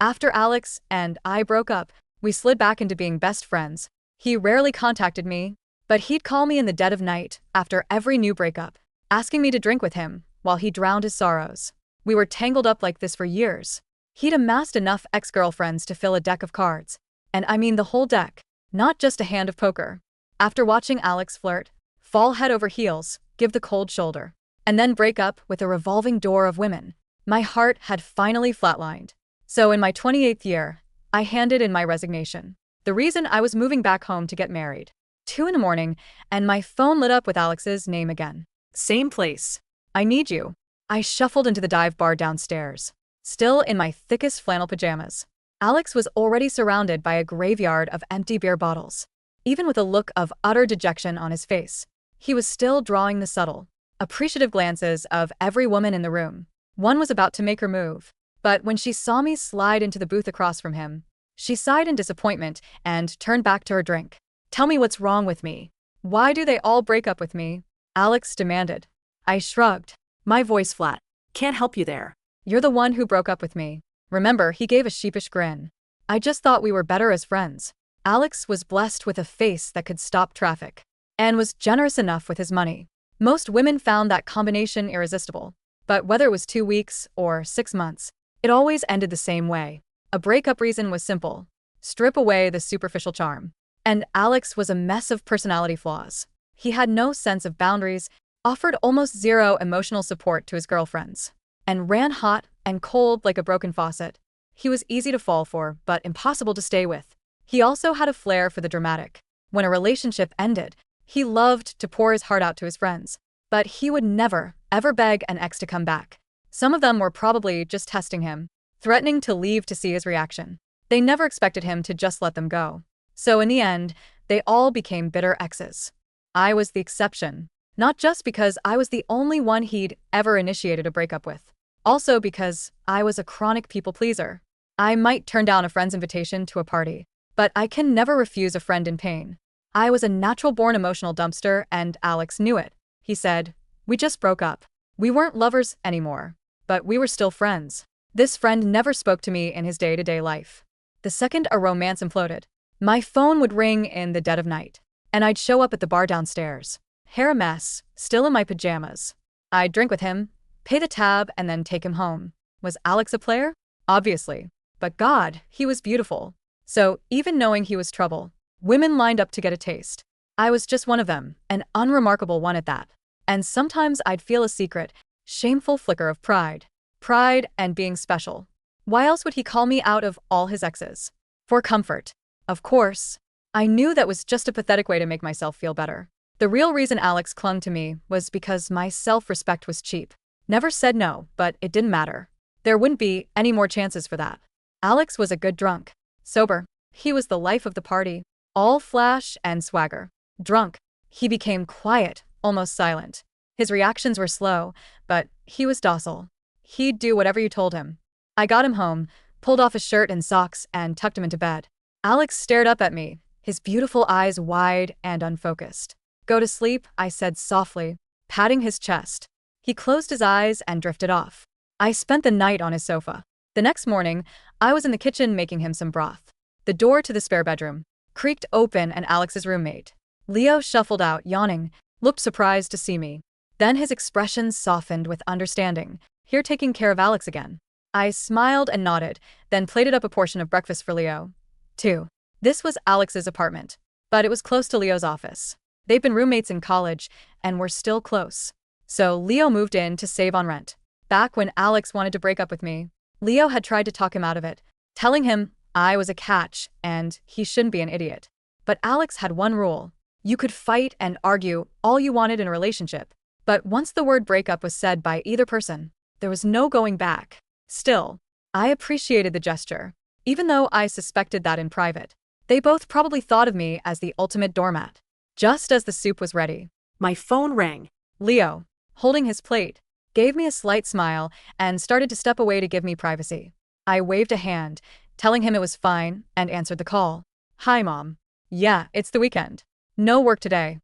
After Alex and I broke up, we slid back into being best friends. He rarely contacted me, but he'd call me in the dead of night after every new breakup, asking me to drink with him while he drowned his sorrows. We were tangled up like this for years. He'd amassed enough ex-girlfriends to fill a deck of cards. And I mean the whole deck, not just a hand of poker. After watching Alex flirt, fall head over heels, give the cold shoulder, and then break up with a revolving door of women, my heart had finally flatlined. So in my 28th year, I handed in my resignation. The reason I was moving back home to get married. 2 in the morning, and my phone lit up with Alex's name again. Same place. I need you. I shuffled into the dive bar downstairs, still in my thickest flannel pajamas. Alex was already surrounded by a graveyard of empty beer bottles. Even with a look of utter dejection on his face, he was still drawing the subtle, appreciative glances of every woman in the room. One was about to make her move, but when she saw me slide into the booth across from him, she sighed in disappointment and turned back to her drink. Tell me what's wrong with me. Why do they all break up with me? Alex demanded. I shrugged, my voice flat. Can't help you there. You're the one who broke up with me. Remember, he gave a sheepish grin. I just thought we were better as friends. Alex was blessed with a face that could stop traffic, and was generous enough with his money. Most women found that combination irresistible, but whether it was 2 weeks or 6 months, it always ended the same way. A breakup reason was simple: strip away the superficial charm. And Alex was a mess of personality flaws. He had no sense of boundaries, offered almost zero emotional support to his girlfriends, and ran hot and cold like a broken faucet. He was easy to fall for, but impossible to stay with. He also had a flair for the dramatic. When a relationship ended, he loved to pour his heart out to his friends, but he would never, ever beg an ex to come back. Some of them were probably just testing him, threatening to leave to see his reaction. They never expected him to just let them go. So in the end, they all became bitter exes. I was the exception, not just because I was the only one he'd ever initiated a breakup with, also because I was a chronic people pleaser. I might turn down a friend's invitation to a party, but I can never refuse a friend in pain. I was a natural-born emotional dumpster, and Alex knew it. He said, "We just broke up. We weren't lovers anymore, but we were still friends." This friend never spoke to me in his day-to-day life. The second a romance imploded, my phone would ring in the dead of night, and I'd show up at the bar downstairs, hair a mess, still in my pajamas. I'd drink with him, pay the tab, and then take him home. Was Alex a player? Obviously. But God, he was beautiful. So, even knowing he was trouble, women lined up to get a taste. I was just one of them, an unremarkable one at that. And sometimes I'd feel a secret, shameful flicker of pride. Pride and being special. Why else would he call me out of all his exes? For comfort. Of course. I knew that was just a pathetic way to make myself feel better. The real reason Alex clung to me was because my self-respect was cheap. Never said no, but it didn't matter. There wouldn't be any more chances for that. Alex was a good drunk. Sober, he was the life of the party. All flash and swagger. Drunk, he became quiet, almost silent. His reactions were slow, but he was docile. He'd do whatever you told him. I got him home, pulled off his shirt and socks, and tucked him into bed. Alex stared up at me, his beautiful eyes wide and unfocused. "Go to sleep," I said softly, patting his chest. He closed his eyes and drifted off. I spent the night on his sofa. The next morning, I was in the kitchen making him some broth. The door to the spare bedroom creaked open, and Alex's roommate, Leo, shuffled out, yawning, looked surprised to see me. Then his expression softened with understanding. Here, taking care of Alex again. I smiled and nodded, then plated up a portion of breakfast for Leo, too. This was Alex's apartment, but it was close to Leo's office. They'd been roommates in college and were still close. So Leo moved in to save on rent. Back when Alex wanted to break up with me, Leo had tried to talk him out of it, telling him I was a catch and he shouldn't be an idiot. But Alex had one rule: you could fight and argue all you wanted in a relationship, but once the word breakup was said by either person, there was no going back. Still, I appreciated the gesture, even though I suspected that in private. They both probably thought of me as the ultimate doormat. Just as the soup was ready, my phone rang. Leo, holding his plate, gave me a slight smile and started to step away to give me privacy. I waved a hand, telling him it was fine, and answered the call. "Hi, Mom. Yeah, it's the weekend. No work today.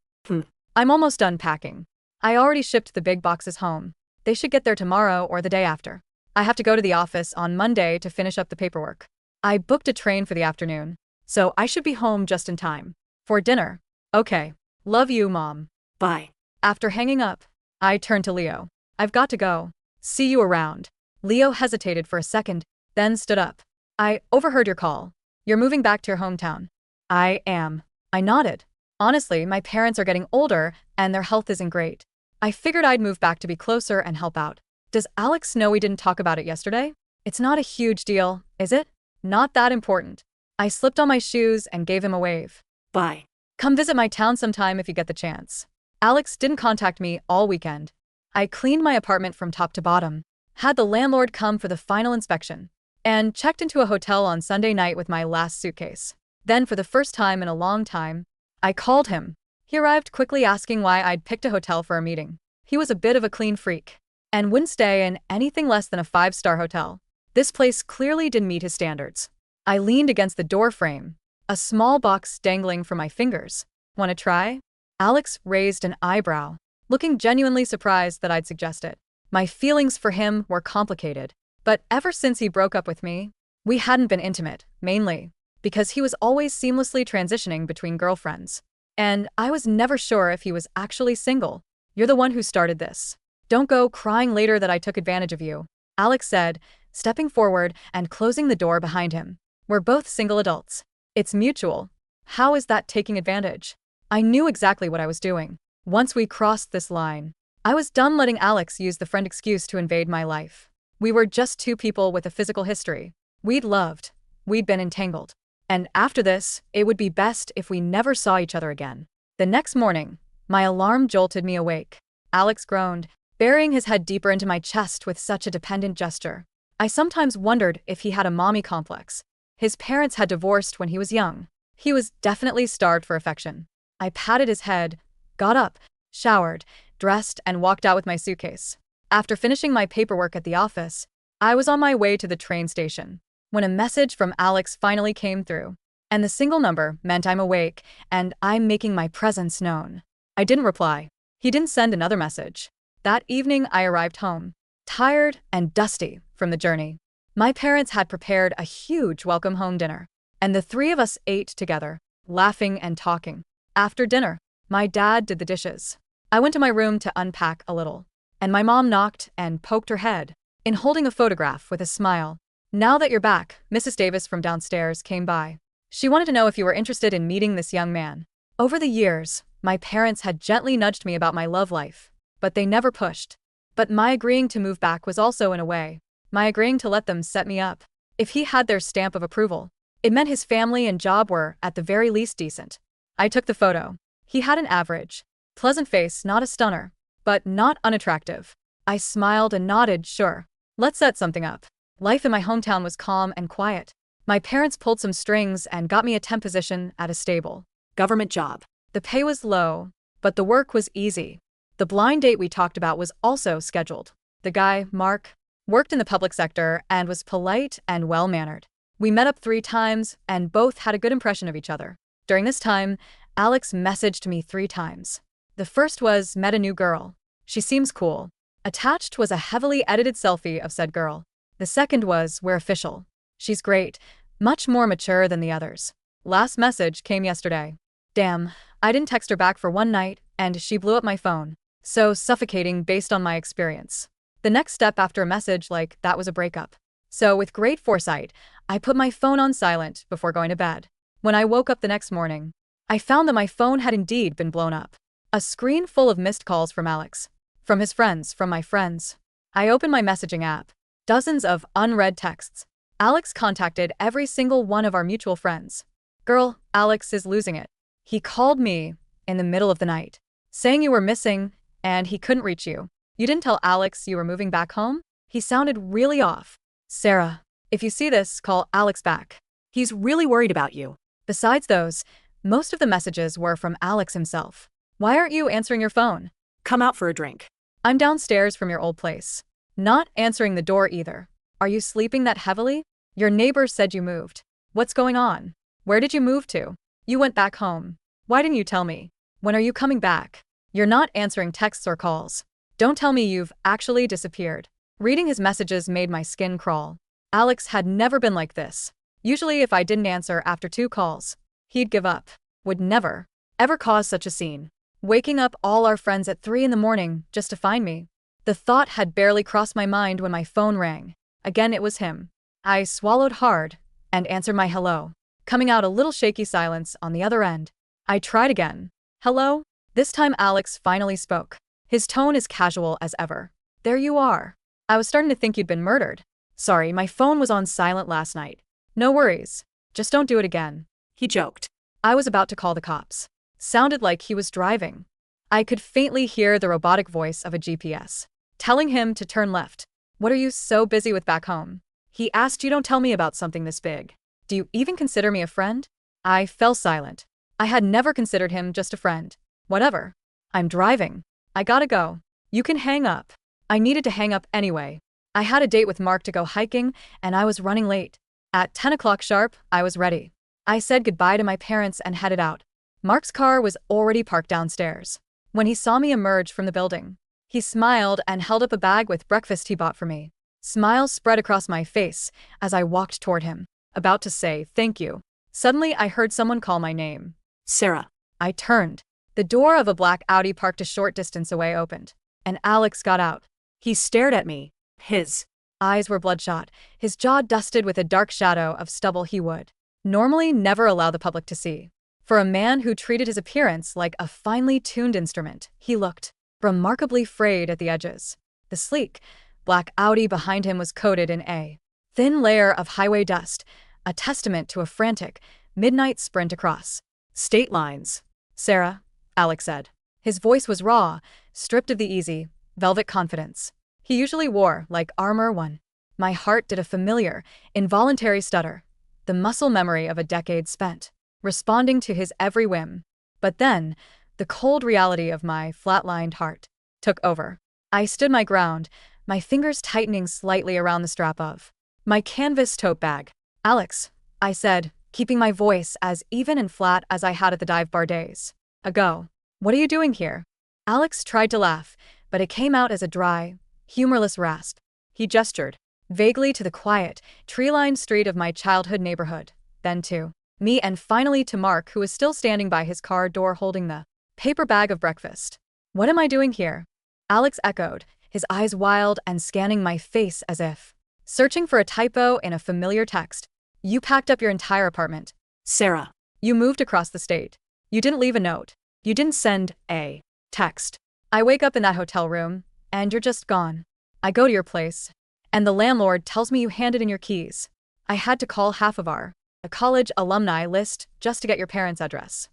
I'm almost done packing. I already shipped the big boxes home. They should get there tomorrow or the day after." I have to go to the office on Monday to finish up the paperwork. I booked a train for the afternoon, so I should be home just in time. For dinner. Okay. Love you, Mom. Bye. After hanging up, I turned to Leo. I've got to go. See you around. Leo hesitated for a second, then stood up. I overheard your call. You're moving back to your hometown. I am. I nodded. Honestly, my parents are getting older and their health isn't great. I figured I'd move back to be closer and help out. Does Alex know we didn't talk about it yesterday? It's not a huge deal, is it? Not that important. I slipped on my shoes and gave him a wave. Bye. Come visit my town sometime if you get the chance. Alex didn't contact me all weekend. I cleaned my apartment from top to bottom, had the landlord come for the final inspection, and checked into a hotel on Sunday night with my last suitcase. Then, for the first time in a long time, I called him. He arrived quickly asking why I'd picked a hotel for a meeting. He was a bit of a clean freak and wouldn't stay in anything less than a 5-star hotel. This place clearly didn't meet his standards. I leaned against the door frame, a small box dangling from my fingers. Want to try? Alex raised an eyebrow, looking genuinely surprised that I'd suggest it. My feelings for him were complicated, but ever since he broke up with me, we hadn't been intimate, mainly because he was always seamlessly transitioning between girlfriends. And I was never sure if he was actually single. You're the one who started this. Don't go crying later that I took advantage of you, Alex said, stepping forward and closing the door behind him. We're both single adults. It's mutual. How is that taking advantage? I knew exactly what I was doing. Once we crossed this line, I was done letting Alex use the friend excuse to invade my life. We were just two people with a physical history. We'd loved. We'd been entangled. And after this, it would be best if we never saw each other again. The next morning, my alarm jolted me awake. Alex groaned, burying his head deeper into my chest with such a dependent gesture. I sometimes wondered if he had a mommy complex. His parents had divorced when he was young. He was definitely starved for affection. I patted his head, got up, showered, dressed, and walked out with my suitcase. After finishing my paperwork at the office, I was on my way to the train station when a message from Alex finally came through. And the single number meant I'm awake and I'm making my presence known. I didn't reply. He didn't send another message. That evening, I arrived home, tired and dusty from the journey. My parents had prepared a huge welcome home dinner, and the three of us ate together, laughing and talking. After dinner, my dad did the dishes. I went to my room to unpack a little, and my mom knocked and poked her head in holding a photograph with a smile. Now that you're back, Mrs. Davis from downstairs came by. She wanted to know if you were interested in meeting this young man. Over the years, my parents had gently nudged me about my love life, but they never pushed. But my agreeing to move back was also, in a way, my agreeing to let them set me up. If he had their stamp of approval, it meant his family and job were, at the very least, decent. I took the photo. He had an average, pleasant face, not a stunner, but not unattractive. I smiled and nodded, sure. Let's set something up. Life in my hometown was calm and quiet. My parents pulled some strings and got me a temp position at a stable Government job. The pay was low, but the work was easy. The blind date we talked about was also scheduled. The guy, Mark, worked in the public sector and was polite and well-mannered. We met up 3 times and both had a good impression of each other. During this time, Alex messaged me 3 times. The first was, met a new girl. She seems cool. Attached was a heavily edited selfie of said girl. The second was, we're official. She's great, much more mature than the others. Last message came yesterday. Damn, I didn't text her back for one night, and she blew up my phone. So suffocating based on my experience. The next step after a message like that was a breakup. So with great foresight, I put my phone on silent before going to bed. When I woke up the next morning, I found that my phone had indeed been blown up. A screen full of missed calls from Alex. From his friends, from my friends. I opened my messaging app. Dozens of unread texts. Alex contacted every single one of our mutual friends. Girl, Alex is losing it. He called me in the middle of the night, saying you were missing and he couldn't reach you. You didn't tell Alex you were moving back home? He sounded really off. Sarah, if you see this, call Alex back. He's really worried about you. Besides those, most of the messages were from Alex himself. Why aren't you answering your phone? Come out for a drink. I'm downstairs from your old place. Not answering the door either. Are you sleeping that heavily? Your neighbor said you moved. What's going on? Where did you move to? You went back home. Why didn't you tell me? When are you coming back? You're not answering texts or calls. Don't tell me you've actually disappeared. Reading his messages made my skin crawl. Alex had never been like this. Usually if I didn't answer after 2 calls, he'd give up. Would never, ever cause such a scene. Waking up all our friends at 3 in the morning just to find me. The thought had barely crossed my mind when my phone rang. Again it was him. I swallowed hard and answered my hello, coming out a little shaky silence on the other end. I tried again. Hello? This time Alex finally spoke. His tone as casual as ever. There you are. I was starting to think you'd been murdered. Sorry, my phone was on silent last night. No worries. Just don't do it again. He joked. I was about to call the cops. Sounded like he was driving. I could faintly hear the robotic voice of a GPS, telling him to turn left. What are you so busy with back home? He asked. You don't tell me about something this big. Do you even consider me a friend? I fell silent. I had never considered him just a friend. Whatever. I'm driving. I gotta go. You can hang up. I needed to hang up anyway. I had a date with Mark to go hiking, and I was running late. At 10 o'clock sharp, I was ready. I said goodbye to my parents and headed out. Mark's car was already parked downstairs. When he saw me emerge from the building, he smiled and held up a bag with breakfast he bought for me. Smiles spread across my face as I walked toward him, about to say thank you. Suddenly, I heard someone call my name. Sarah. I turned. The door of a black Audi parked a short distance away opened, and Alex got out. He stared at me. His eyes were bloodshot, his jaw dusted with a dark shadow of stubble he would normally never allow the public to see. For a man who treated his appearance like a finely tuned instrument, he looked remarkably frayed at the edges. The sleek, black Audi behind him was coated in a thin layer of highway dust, a testament to a frantic, midnight sprint across state lines. Sarah, Alex said. His voice was raw, stripped of the easy, velvet confidence he usually wore like armor one. My heart did a familiar, involuntary stutter, the muscle memory of a decade spent responding to his every whim. But then, the cold reality of my flatlined heart took over. I stood my ground, my fingers tightening slightly around the strap of my canvas tote bag. Alex, I said, keeping my voice as even and flat as I had at the dive bar days ago. What are you doing here? Alex tried to laugh, but it came out as a dry, humorless rasp. He gestured vaguely to the quiet, tree-lined street of my childhood neighborhood, then to me and finally to Mark, who was still standing by his car door holding the paper bag of breakfast. What am I doing here? Alex echoed, his eyes wild and scanning my face as if searching for a typo in a familiar text. You packed up your entire apartment. Sarah. You moved across the state. You didn't leave a note. You didn't send a text. I wake up in that hotel room, and you're just gone. I go to your place, and the landlord tells me you handed in your keys. I had to call half of a college alumni list just to get your parents' address.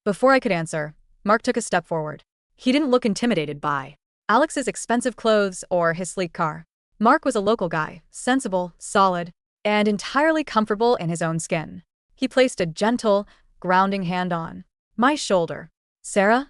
Before I could answer, Mark took a step forward. He didn't look intimidated by Alex's expensive clothes or his sleek car. Mark was a local guy, sensible, solid, and entirely comfortable in his own skin. He placed a gentle, grounding hand on my shoulder. Sarah?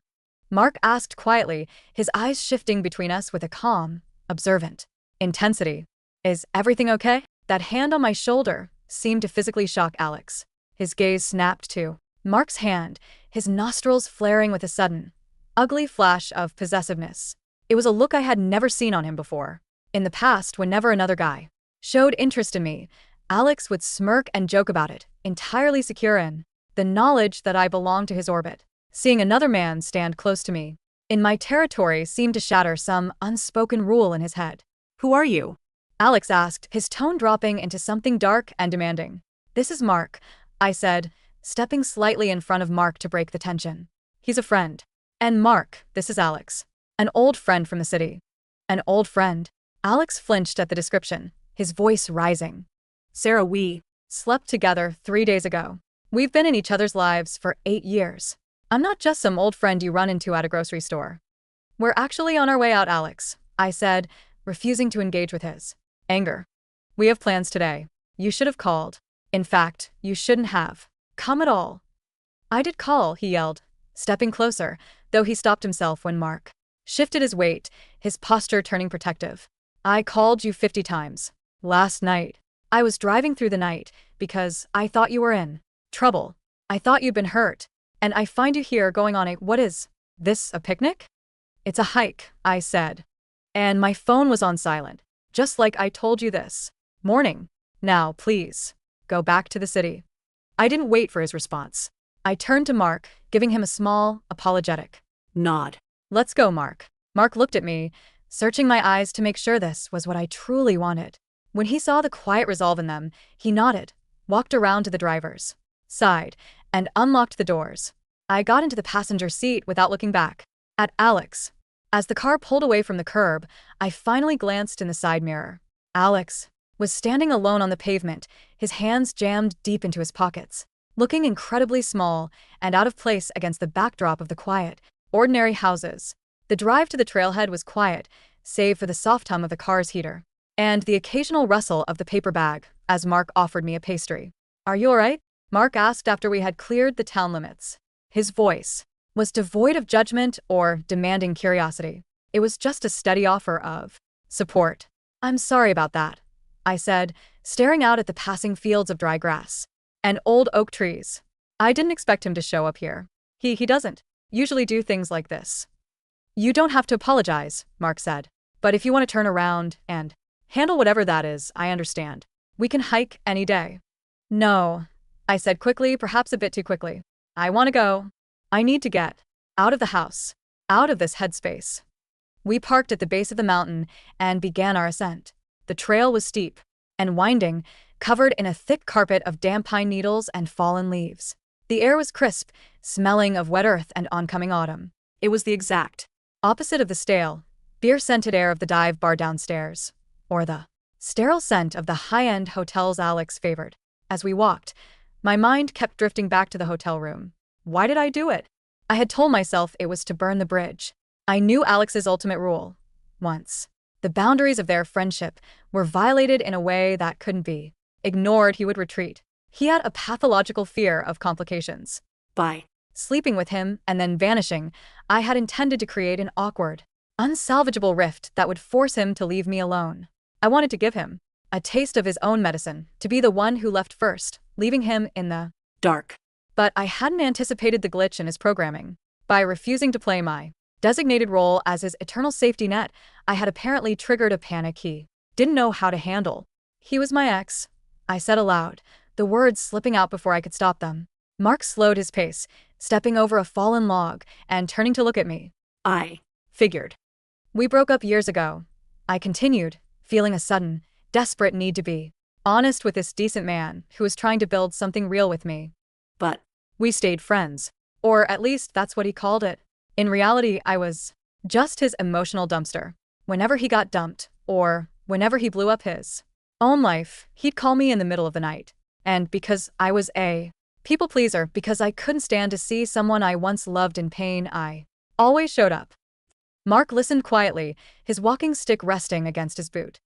Mark asked quietly, his eyes shifting between us with a calm, observant intensity. Is everything okay? That hand on my shoulder seemed to physically shock Alex. His gaze snapped to Mark's hand, his nostrils flaring with a sudden, ugly flash of possessiveness. It was a look I had never seen on him before. In the past, whenever another guy showed interest in me, Alex would smirk and joke about it, entirely secure in the knowledge that I belonged to his orbit. Seeing another man stand close to me in my territory seemed to shatter some unspoken rule in his head. Who are you? Alex asked, his tone dropping into something dark and demanding. This is Mark, I said, stepping slightly in front of Mark to break the tension. He's a friend. And Mark, this is Alex. An old friend from the city. An old friend. Alex flinched at the description, his voice rising. Sarah, we slept together 3 days ago. We've been in each other's lives for 8 years. I'm not just some old friend you run into at a grocery store. We're actually on our way out, Alex, I said, refusing to engage with his anger. We have plans today. You should have called. In fact, you shouldn't have come at all. I did call, he yelled, stepping closer, though he stopped himself when Mark shifted his weight, his posture turning protective. I called you 50 times. Last night. I was driving through the night because I thought you were in trouble. I thought you'd been hurt. And I find you here going on what is this, a picnic? It's a hike, I said. And my phone was on silent. Just like I told you this morning. Now, please, go back to the city. I didn't wait for his response. I turned to Mark, giving him a small, apologetic Nod. "Let's go, Mark." Mark looked at me, searching my eyes to make sure this was what I truly wanted. When he saw the quiet resolve in them, he nodded, walked around to the driver's side, and unlocked the doors. I got into the passenger seat without looking back at Alex. As the car pulled away from the curb, I finally glanced in the side mirror. Alex was standing alone on the pavement, his hands jammed deep into his pockets, looking incredibly small and out of place against the backdrop of the quiet, ordinary houses. The drive to the trailhead was quiet, save for the soft hum of the car's heater and the occasional rustle of the paper bag as Mark offered me a pastry. "Are you all right?" Mark asked after we had cleared the town limits. His voice was devoid of judgment or demanding curiosity. It was just a steady offer of support. "I'm sorry about that," I said, staring out at the passing fields of dry grass and old oak trees. I didn't expect him to show up here. He doesn't usually do things like this. "You don't have to apologize," Mark said. "But if you want to turn around and handle whatever that is, I understand. We can hike any day." "No," I said quickly, perhaps a bit too quickly. "I want to go. I need to get out of the house, out of this headspace." We parked at the base of the mountain and began our ascent. The trail was steep and winding, covered in a thick carpet of damp pine needles and fallen leaves. The air was crisp, smelling of wet earth and oncoming autumn. It was the exact opposite of the stale, beer-scented air of the dive bar downstairs, or the sterile scent of the high-end hotels Alex favored. As we walked, my mind kept drifting back to the hotel room. Why did I do it? I had told myself it was to burn the bridge. I knew Alex's ultimate rule. Once the boundaries of their friendship were violated in a way that couldn't be ignored, he would retreat. He had a pathological fear of complications. By sleeping with him and then vanishing, I had intended to create an awkward, unsalvageable rift that would force him to leave me alone. I wanted to give him a taste of his own medicine, to be the one who left first, leaving him in the dark. But I hadn't anticipated the glitch in his programming. By refusing to play my designated role as his eternal safety net, I had apparently triggered a panic he didn't know how to handle. "He was my ex," I said aloud, the words slipping out before I could stop them. Mark slowed his pace, stepping over a fallen log and turning to look at me. I figured. "We broke up years ago," I continued, feeling a sudden, desperate need to be honest with this decent man who was trying to build something real with me. But we stayed friends. Or at least that's what he called it. In reality, I was just his emotional dumpster. Whenever he got dumped, or whenever he blew up his own life, he'd call me in the middle of the night. And because I was a people pleaser, because I couldn't stand to see someone I once loved in pain, I always showed up. Mark listened quietly, his walking stick resting against his boot.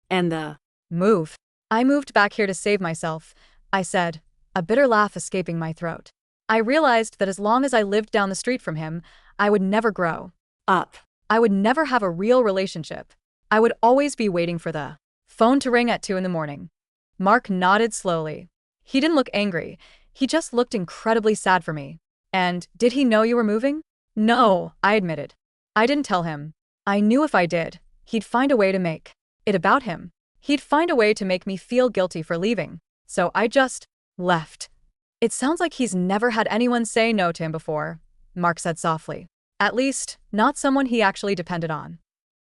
"And the move. I moved back here to save myself," I said, a bitter laugh escaping my throat. I realized that as long as I lived down the street from him, I would never grow up. I would never have a real relationship. I would always be waiting for the phone to ring at 2 in the morning. Mark nodded slowly. He didn't look angry. He just looked incredibly sad for me. "And did he know you were moving?" "No," I admitted. "I didn't tell him. I knew if I did, he'd find a way to make it about him. He'd find a way to make me feel guilty for leaving. So I just left." "It sounds like he's never had anyone say no to him before," Mark said softly. "At least, not someone he actually depended on."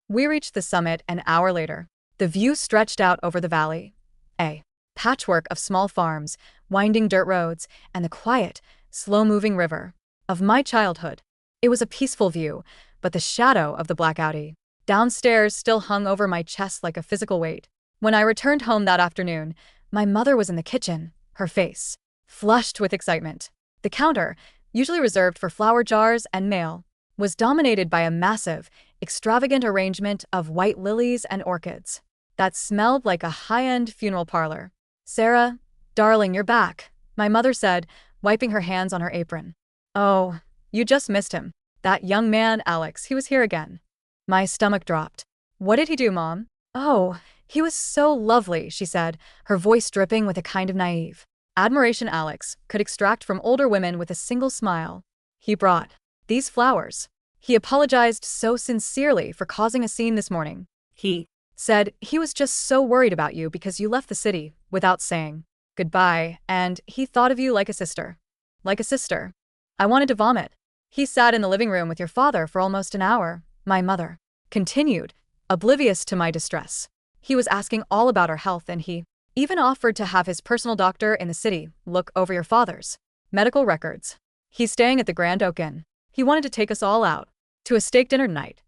We reached the summit an hour later. The view stretched out over the valley. A patchwork of small farms, winding dirt roads, and the quiet, slow-moving river of my childhood. It was a peaceful view, but the shadow of the black Audi downstairs still hung over my chest like a physical weight. When I returned home that afternoon, my mother was in the kitchen, her face flushed with excitement. The counter, usually reserved for flower jars and mail, was dominated by a massive, extravagant arrangement of white lilies and orchids that smelled like a high-end funeral parlor. "Sarah, darling, you're back," my mother said, wiping her hands on her apron. "Oh, you just missed him. That young man, Alex, he was here again." My stomach dropped. "What did he do, Mom?" "Oh, he was so lovely," she said, her voice dripping with a kind of naive admiration Alex could extract from older women with a single smile. "He brought these flowers. He apologized so sincerely for causing a scene this morning." He Said he was just so worried about you because you left the city without saying goodbye, and he thought of you like a sister. Like a sister. I wanted to vomit. He sat in the living room with your father for almost an hour, my mother continued, oblivious to my distress. He was asking all about our health, and he even offered to have his personal doctor in the city look over your father's medical records. He's staying at the Grand Oak Inn. He wanted to take us all out to a steak dinner tonight.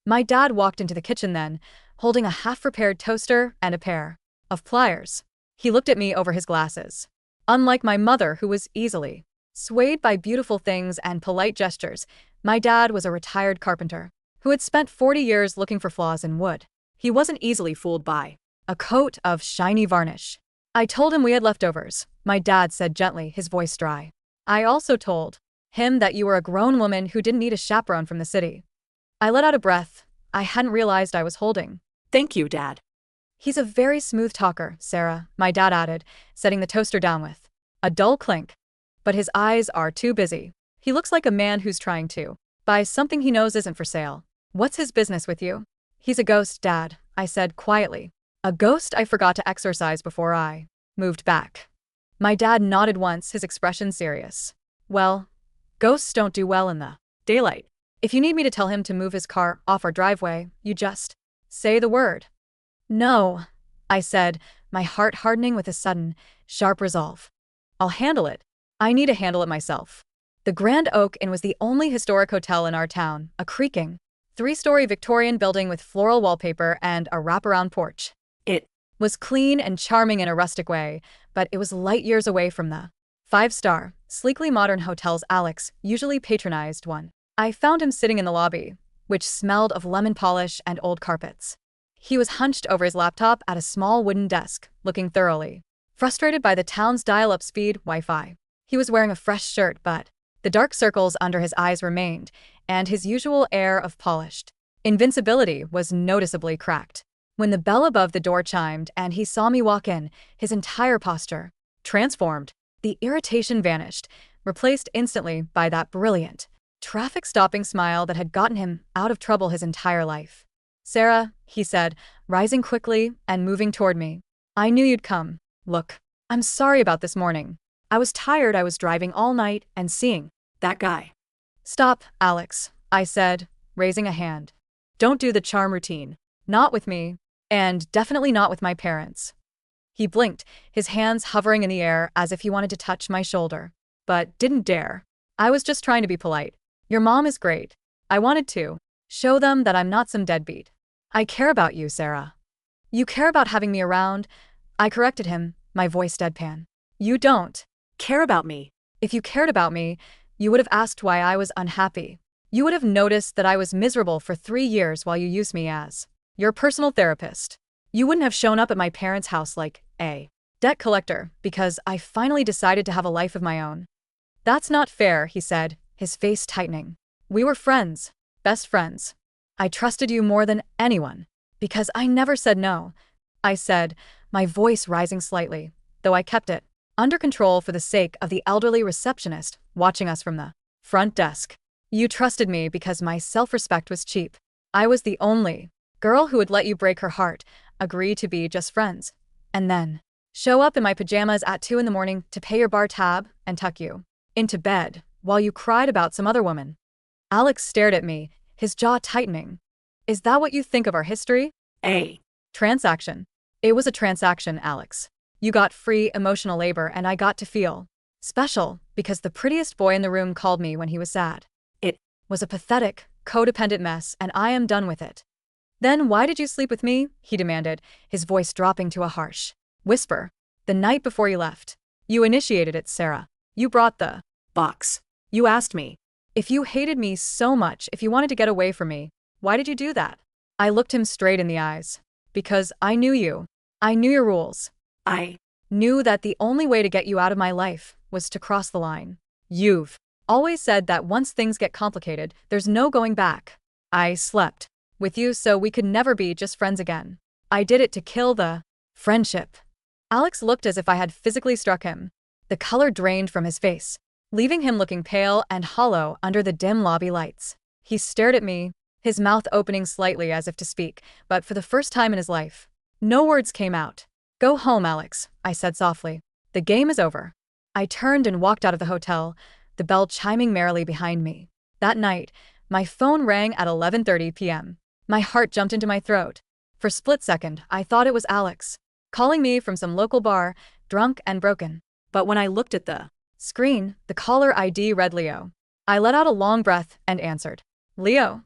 My dad walked into the kitchen then, holding a half-prepared toaster and a pair of pliers. He looked at me over his glasses. Unlike my mother, who was easily swayed by beautiful things and polite gestures, my dad was a retired carpenter who had spent 40 years looking for flaws in wood. He wasn't easily fooled by A coat of shiny varnish. I told him we had leftovers, my dad said gently, his voice dry. I also told him that you were a grown woman who didn't need a chaperone from the city. I let out a breath. I hadn't realized I was holding. Thank you, Dad. He's a very smooth talker, Sarah, my dad added, setting the toaster down with a dull clink. But his eyes are too busy. He looks like a man who's trying to buy something he knows isn't for sale. What's his business with you? He's a ghost, Dad, I said quietly. A ghost I forgot to exorcise before I moved back. My dad nodded once, his expression serious. Well, ghosts don't do well in the Daylight. If you need me to tell him to move his car off our driveway, you just say the word. No, I said, my heart hardening with a sudden, sharp resolve. I'll handle it. I need to handle it myself. The Grand Oak Inn was the only historic hotel in our town, a creaking, 3-story Victorian building with floral wallpaper and a wraparound porch. It Was clean and charming in a rustic way, but it was light years away from the 5-star, sleekly modern hotels Alex usually patronized one. I found him sitting in the lobby, which smelled of lemon polish and old carpets. He was hunched over his laptop at a small wooden desk, looking thoroughly frustrated by the town's dial-up speed Wi-Fi. He was wearing a fresh shirt, but the dark circles under his eyes remained, and his usual air of polished invincibility was noticeably cracked. When the bell above the door chimed and he saw me walk in, his entire posture transformed. The irritation vanished, replaced instantly by that brilliant, traffic-stopping smile that had gotten him out of trouble his entire life. Sarah, he said, rising quickly and moving toward me. I knew you'd come. Look, I'm sorry about this morning. I was tired. I was driving all night and seeing that guy. Stop, Alex, I said, raising a hand. Don't do the charm routine. Not with me. And definitely not with my parents. He blinked, his hands hovering in the air as if he wanted to touch my shoulder, but didn't dare. I was just trying to be polite. Your mom is great. I wanted to show them that I'm not some deadbeat. I care about you, Sarah. You care about having me around. I corrected him, my voice deadpan. You don't Care about me. If you cared about me, you would have asked why I was unhappy. You would have noticed that I was miserable for 3 years while you used me as your personal therapist. You wouldn't have shown up at my parents' house like a debt collector because I finally decided to have a life of my own. That's not fair, he said, his face tightening. We were friends, best friends. I trusted you more than anyone because I never said no. I said, my voice rising slightly, though I kept it under control for the sake of the elderly receptionist watching us from the front desk. You trusted me because my self-respect was cheap. I was the only girl who would let you break her heart, agree to be just friends, and then show up in my pajamas at 2 a.m. to pay your bar tab and tuck you into bed while you cried about some other woman. Alex stared at me, his jaw tightening. Is that what you think of our history? A transaction. It was a transaction, Alex. You got free emotional labor and I got to feel special because the prettiest boy in the room called me when he was sad. It was a pathetic, codependent mess and I am done with it. Then why did you sleep with me? He demanded, his voice dropping to a harsh whisper. The night before you left. You initiated it, Sarah. You brought the box. You asked me. If you hated me so much, if you wanted to get away from me, why did you do that? I looked him straight in the eyes. Because I knew you. I knew your rules. I knew that the only way to get you out of my life was to cross the line. You've always said that once things get complicated, there's no going back. I slept with you so we could never be just friends again. I did it to kill the friendship. Alex looked as if I had physically struck him. The color drained from his face, leaving him looking pale and hollow under the dim lobby lights. He stared at me, his mouth opening slightly as if to speak, but for the first time in his life. No words came out. "Go home, Alex," I said softly. "The game is over." I turned and walked out of the hotel, the bell chiming merrily behind me. That night, my phone rang at 11:30 p.m. My heart jumped into my throat. For a split second, I thought it was Alex, calling me from some local bar, drunk and broken. But when I looked at the screen, the caller ID read Leo. I let out a long breath and answered. "Leo?"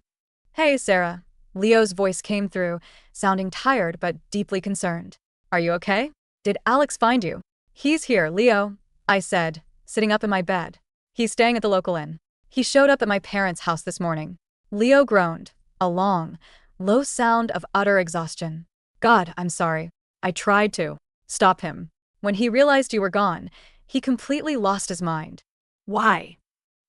"Hey, Sarah." Leo's voice came through, sounding tired but deeply concerned. "Are you okay? Did Alex find you?" "He's here, Leo," I said, sitting up in my bed. "He's staying at the local inn. He showed up at my parents' house this morning." Leo groaned, a long, low sound of utter exhaustion. "God, I'm sorry. I tried to stop him. When he realized you were gone, he completely lost his mind." "Why?"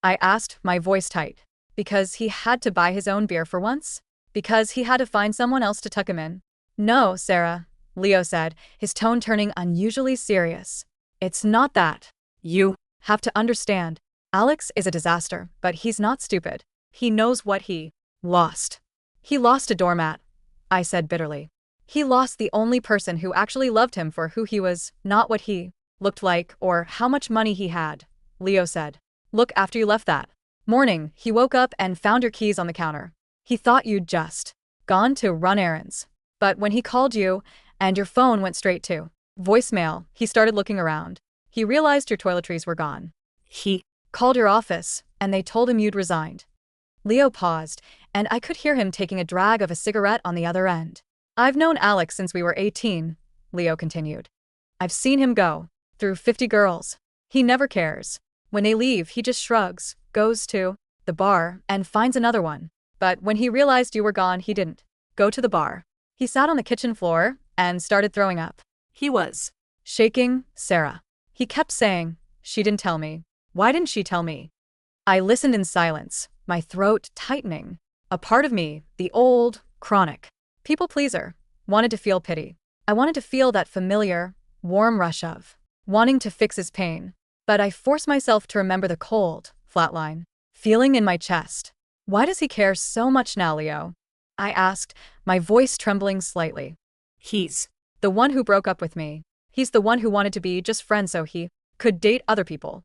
I asked, my voice tight. "Because he had to buy his own beer for once? Because he had to find someone else to tuck him in?" "No, Sarah," Leo said, his tone turning unusually serious. "It's not that. You have to understand. Alex is a disaster, but he's not stupid. He knows what he lost. He lost a doormat," I said bitterly. "He lost the only person who actually loved him for who he was, not what he looked like or how much money he had," Leo said. "Look, after you left that morning, he woke up and found your keys on the counter. He thought you'd just gone to run errands. But when he called you, and your phone went straight to voicemail, he started looking around. He realized your toiletries were gone. He Called your office, and they told him you'd resigned." Leo paused, and I could hear him taking a drag of a cigarette on the other end. "I've known Alex since we were 18, Leo continued. "I've seen him go through 50 girls. He never cares. When they leave, he just shrugs, goes to the bar, and finds another one. But when he realized you were gone, he didn't go to the bar. He sat on the kitchen floor and started throwing up." He was shaking, Sarah. "He kept saying, 'She didn't tell me. Why didn't she tell me?'" I listened in silence, my throat tightening. A part of me, the old, chronic people pleaser, wanted to feel pity. I wanted to feel that familiar, warm rush of wanting to fix his pain. But I forced myself to remember the cold, flatline feeling in my chest. "Why does he care so much now, Leo?" I asked, my voice trembling slightly. he's "The one who broke up with me. He's the one who wanted to be just friends so he could date other people."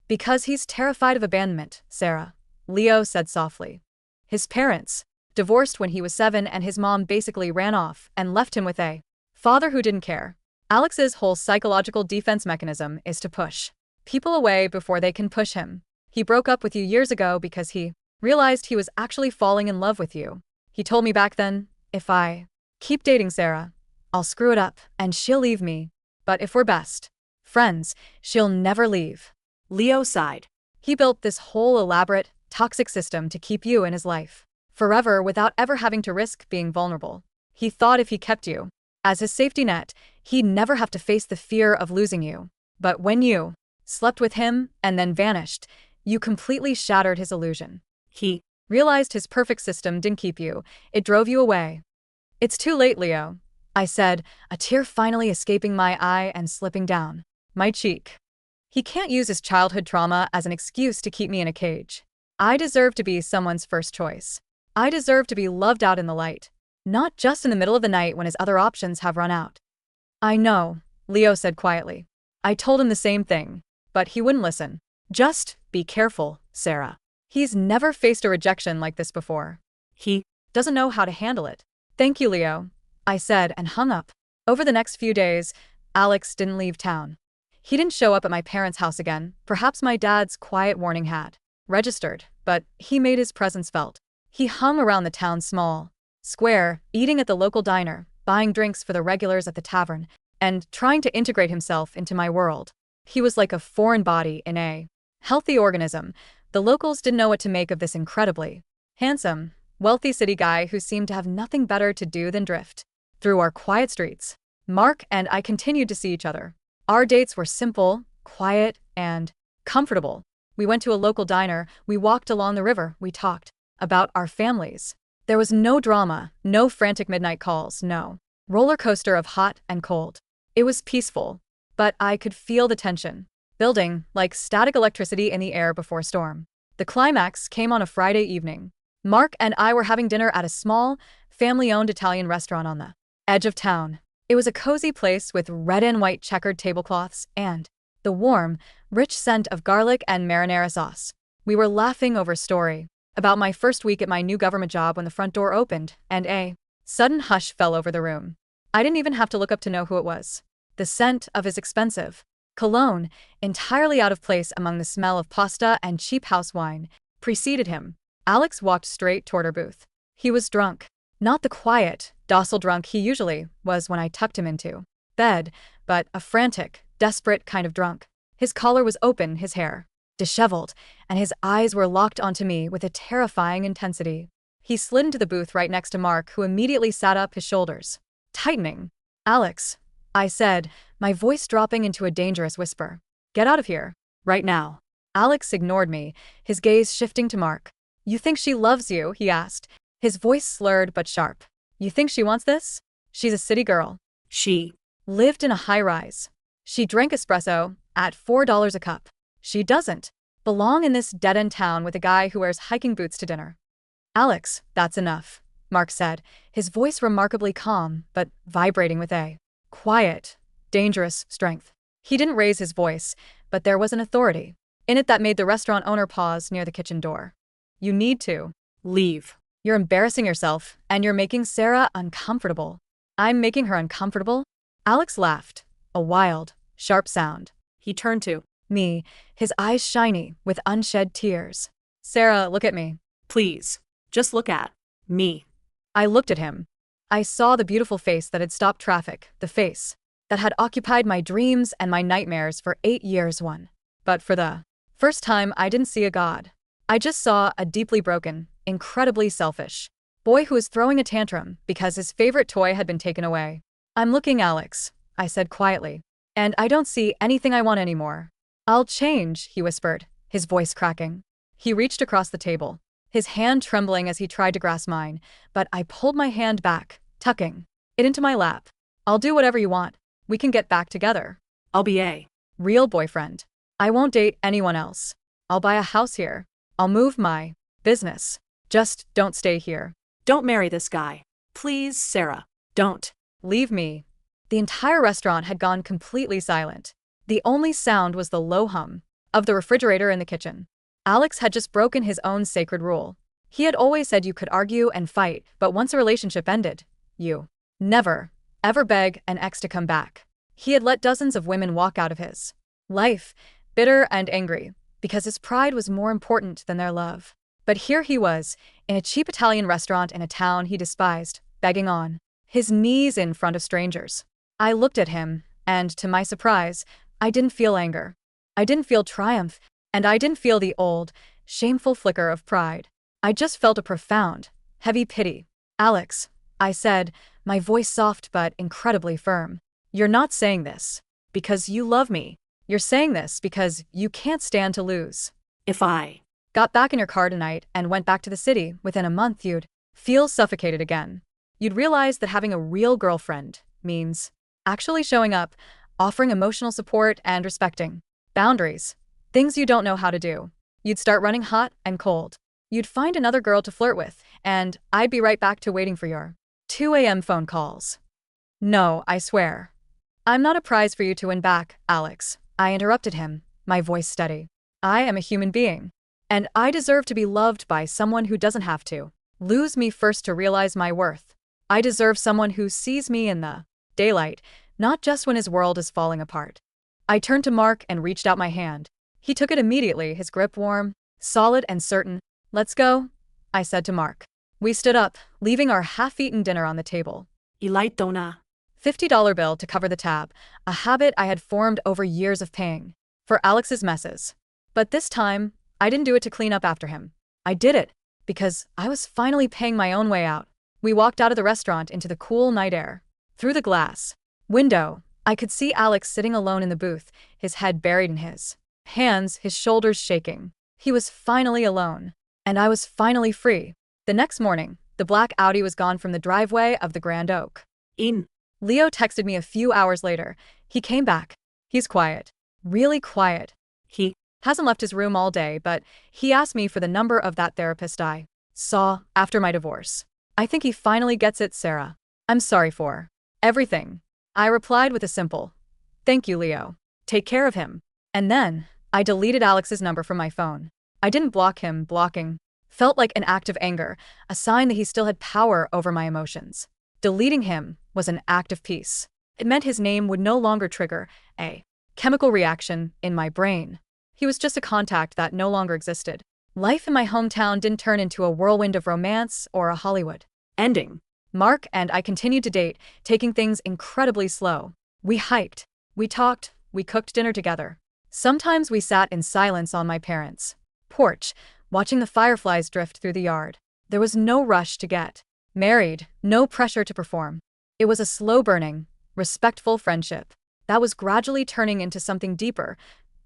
"Because he's terrified of abandonment, Sarah," Leo said softly. "His parents divorced when he was 7 and his mom basically ran off and left him with a father who didn't care. Alex's whole psychological defense mechanism is to push people away before they can push him. He broke up with you years ago because he realized he was actually falling in love with you. He told me back then, if I keep dating Sarah, I'll screw it up and she'll leave me. But if we're best friends, she'll never leave." Leo sighed. He built this whole elaborate, toxic system to keep you in his life forever without ever having to risk being vulnerable. He thought if he kept you as his safety net, he'd never have to face the fear of losing you. But when you slept with him and then vanished, you completely shattered his illusion. He Realized his perfect system didn't keep you, it drove you away. "It's too late, Leo," I said, a tear finally escaping my eye and slipping down my cheek. "He can't use his childhood trauma as an excuse to keep me in a cage. I deserve to be someone's first choice. I deserve to be loved out in the light, not just in the middle of the night when his other options have run out." "I know," Leo said quietly. I told him the same thing, but he wouldn't listen. "Just be careful, Sarah. He's never faced a rejection like this before. he Doesn't know how to handle it." "Thank you, Leo," I said and hung up. Over the next few days, Alex didn't leave town. He didn't show up at my parents' house again. Perhaps my dad's quiet warning had registered, but he made his presence felt. He hung around the town's small square, eating at the local diner, buying drinks for the regulars at the tavern, and trying to integrate himself into my world. He was like a foreign body in a healthy organism. The locals didn't know what to make of this incredibly handsome, wealthy city guy who seemed to have nothing better to do than drift through our quiet streets. Mark and I continued to see each other. Our dates were simple, quiet, and comfortable. We went to a local diner, we walked along the river, we talked about our families. There was no drama, no frantic midnight calls, no roller coaster of hot and cold. It was peaceful, but I could feel the tension building like static electricity in the air before a storm. The climax came on a Friday evening. Mark and I were having dinner at a small, family-owned Italian restaurant on the edge of town. It was a cozy place with red and white checkered tablecloths and the warm, rich scent of garlic and marinara sauce. We were laughing over a story about my first week at my new government job when the front door opened, and a sudden hush fell over the room. I didn't even have to look up to know who it was. The scent of his expensive cologne, entirely out of place among the smell of pasta and cheap house wine, preceded him. Alex walked straight toward her booth. He was drunk. Not the quiet, docile drunk he usually was when I tucked him into bed, but a frantic, desperate kind of drunk. His collar was open, his hair disheveled, and his eyes were locked onto me with a terrifying intensity. He slid into the booth right next to Mark, who immediately sat up, his shoulders tightening. "Alex," I said, my voice dropping into a dangerous whisper. "Get out of here. Right now." Alex ignored me, his gaze shifting to Mark. "You think she loves you?" he asked, his voice slurred but sharp. "You think she wants this? She's a city girl. She Lived in a high-rise. She drank espresso at $4 a cup. She doesn't belong in this dead-end town with a guy who wears hiking boots to dinner." "Alex, that's enough," Mark said, his voice remarkably calm but vibrating with a quiet, dangerous strength. He didn't raise his voice, but there was an authority in it that made the restaurant owner pause near the kitchen door. "You need to leave. You're embarrassing yourself, and you're making Sarah uncomfortable." "I'm making her uncomfortable?" Alex laughed, a wild, sharp sound. He turned to Me, his eyes shiny with unshed tears. "Sarah, look at me." please, just look at me. I looked at him. I saw the beautiful face that had stopped traffic, the face that had occupied my dreams and my nightmares for 8 years. But for the first time, I didn't see a god. I just saw a deeply broken, incredibly selfish boy who was throwing a tantrum because his favorite toy had been taken away. "I'm looking, Alex," I said quietly, "and I don't see anything I want anymore." "I'll change," he whispered, his voice cracking. He reached across the table, his hand trembling as he tried to grasp mine, but I pulled my hand back, tucking it into my lap. "I'll do whatever you want. We can get back together. I'll be a real boyfriend. I won't date anyone else. I'll buy a house here. I'll move my business. Just don't stay here. Don't marry this guy. Please, Sarah. Don't. Leave me." The entire restaurant had gone completely silent. The only sound was the low hum of the refrigerator in the kitchen. Alex had just broken his own sacred rule. He had always said you could argue and fight, but once a relationship ended, you never, ever beg an ex to come back. He had let dozens of women walk out of his life, bitter and angry, because his pride was more important than their love. But here he was, in a cheap Italian restaurant in a town he despised, begging on his knees in front of strangers. I looked at him, and to my surprise, I didn't feel anger. I didn't feel triumph, and I didn't feel the old, shameful flicker of pride. I just felt a profound, heavy pity. "Alex," I said, my voice soft but incredibly firm, "you're not saying this because you love me. You're saying this because you can't stand to lose. If I got back in your car tonight and went back to the city within a month, you'd feel suffocated again. You'd realize that having a real girlfriend means actually showing up, offering emotional support and respecting boundaries, things you don't know how to do. You'd start running hot and cold. You'd find another girl to flirt with, and I'd be right back to waiting for your 2 a.m. phone calls." "No, I swear. I'm not a prize for you to win back, Alex," I interrupted him, my voice steady. "I am a human being, and I deserve to be loved by someone who doesn't have to lose me first to realize my worth. I deserve someone who sees me in the daylight, not just when his world is falling apart." I turned to Mark and reached out my hand. He took it immediately, his grip warm, solid and certain. "Let's go," I said to Mark. We stood up, leaving our half-eaten dinner on the table. Ilaitona. $50 bill to cover the tab, a habit I had formed over years of paying for Alex's messes. But this time, I didn't do it to clean up after him. I did it because I was finally paying my own way out. We walked out of the restaurant into the cool night air. Through the glass window, I could see Alex sitting alone in the booth, his head buried in his hands, his shoulders shaking. He was finally alone, and I was finally free. The next morning, the black Audi was gone from the driveway of the Grand Oak. Leo texted me a few hours later. He came back. He's quiet. Really quiet. He hasn't left his room all day, but he asked me for the number of that therapist I Saw after my divorce. I think he finally gets it, Sarah. I'm sorry for everything. I replied with a simple, thank you, Leo. Take care of him. And then, I deleted Alex's number from my phone. I didn't block him, blocking felt like an act of anger, a sign that he still had power over my emotions. Deleting him was an act of peace. It meant his name would no longer trigger a chemical reaction in my brain. He was just a contact that no longer existed. Life in my hometown didn't turn into a whirlwind of romance or a Hollywood Ending. Mark and I continued to date, taking things incredibly slow. We hiked, we talked, we cooked dinner together. Sometimes we sat in silence on my parents' porch, watching the fireflies drift through the yard. There was no rush to get married, no pressure to perform. It was a slow-burning, respectful friendship that was gradually turning into something deeper,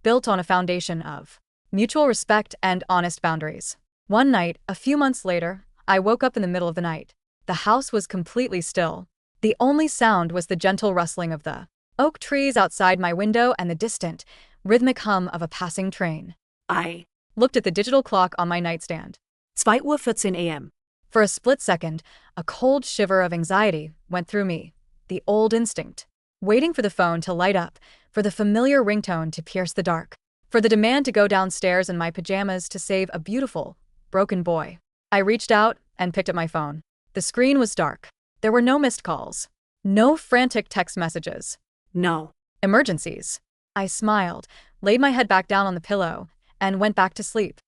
built on a foundation of mutual respect and honest boundaries. One night, a few months later, I woke up in the middle of the night. The house was completely still. The only sound was the gentle rustling of the oak trees outside my window and the distant, rhythmic hum of a passing train. I Looked at the digital clock on my nightstand. 2:14 a.m. For a split second, a cold shiver of anxiety went through me. The old instinct. Waiting for the phone to light up, for the familiar ringtone to pierce the dark, for the demand to go downstairs in my pajamas to save a beautiful, broken boy. I reached out and picked up my phone. The screen was dark. There were no missed calls. No frantic text messages. No. Emergencies. I smiled, laid my head back down on the pillow, and went back to sleep.